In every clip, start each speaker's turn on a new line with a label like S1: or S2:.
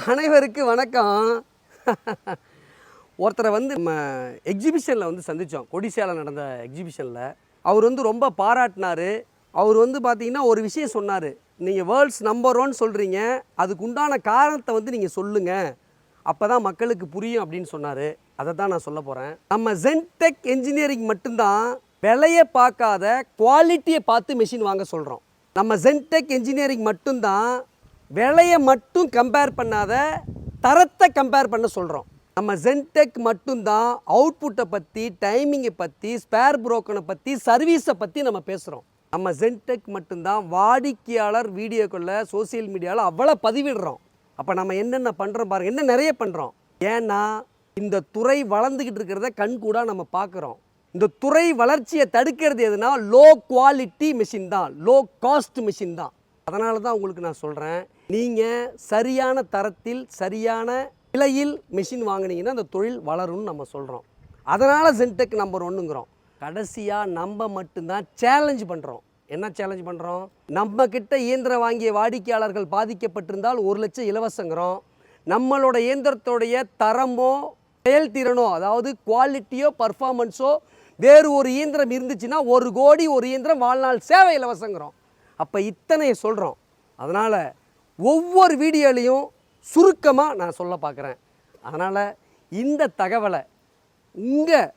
S1: அனைவருக்கு வணக்கம். ஒருத்தரை வந்து நம்ம எக்ஸிபிஷனில் வந்து சந்தித்தோம். கொடிசியாவில் நடந்த எக்ஸிபிஷனில் அவர் வந்து ரொம்ப பாராட்டினார். அவர் வந்து பார்த்திங்கன்னா ஒரு விஷயம் சொன்னார். நீங்கள் வேர்ல்ட்ஸ் நம்பர் 1 சொல்கிறீங்க, அதுக்கு உண்டான காரணத்தை வந்து நீங்கள் சொல்லுங்கள், அப்போ தான் மக்களுக்கு புரியும் அப்படின்னு சொன்னார். அதை தான் நான் சொல்ல போகிறேன். நம்ம ஜென்டெக் என்ஜினியரிங் மட்டும்தான் விலையை பார்க்காத குவாலிட்டியை பார்த்து மெஷின் வாங்க சொல்கிறோம். நம்ம ஜென்டெக் என்ஜினியரிங் மட்டும்தான் விலையை மட்டும் கம்பேர் பண்ணாத தரத்தை கம்பேர் பண்ண சொல்கிறோம். நம்ம ஜென்டெக் மட்டும்தான் அவுட்புட்டை பற்றி, டைமிங்கை பற்றி, ஸ்பேர் புரோக்கனை பற்றி, சர்வீஸை பற்றி நம்ம பேசுகிறோம். நம்ம ஜென்டெக் மட்டும்தான் வாடிக்கையாளர் வீடியோக்களில் சோசியல் மீடியாவில் அவ்வளோ பதிவிடுறோம். அப்போ நம்ம என்னென்ன பண்ணுறோம் பாருங்கள், என்ன நிறைய பண்ணுறோம். ஏன்னா இந்த துறை வளர்ந்துக்கிட்டு இருக்கிறத கண்கூடாக நம்ம பார்க்குறோம். இந்த துறை வளர்ச்சியை தடுக்கிறது எதுனா லோ குவாலிட்டி மிஷின் தான், லோ காஸ்ட் மிஷின் தான். அதனால தான் உங்களுக்கு நான் சொல்கிறேன், நீங்கள் சரியான தரத்தில் சரியான விலையில் மிஷின் வாங்கினீங்கன்னா அந்த தொழில் வளரும்னு நம்ம சொல்கிறோம். அதனால் ஜென்டெக் நம்பர் 1ங்கிறோம். கடைசியாக நம்ம மட்டும்தான் சேலஞ்ச் பண்ணுறோம். என்ன சேலஞ்ச் பண்ணுறோம்? நம்ம கிட்ட இயந்திரம் வாங்கிய வாடிக்கையாளர்கள் பாதிக்கப்பட்டிருந்தால் 1 லட்சம் இலவசங்கிறோம். நம்மளோட இயந்திரத்தோடைய தரமோ செயல்திறனோ, அதாவது குவாலிட்டியோ பர்ஃபார்மன்ஸோ வேறு ஒரு இயந்திரம் இருந்துச்சுன்னா 1 கோடி ஒரு இயந்திரம் வாழ்நாள் சேவை இலவசங்கிறோம். அப்போ இத்தனையை சொல்கிறோம். அதனால் ஒவ்வொரு வீடியோலையும் சுருக்கமாக நான் சொல்ல பார்க்குறேன். அதனால் இந்த தகவலை உங்கள்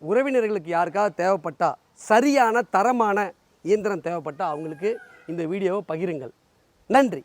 S1: உறவினர்களுக்கு யாருக்காவது தேவைப்பட்டால், சரியான தரமான இயந்திரம் தேவைப்பட்டால் அவங்களுக்கு இந்த வீடியோவை பகிருங்கள். நன்றி.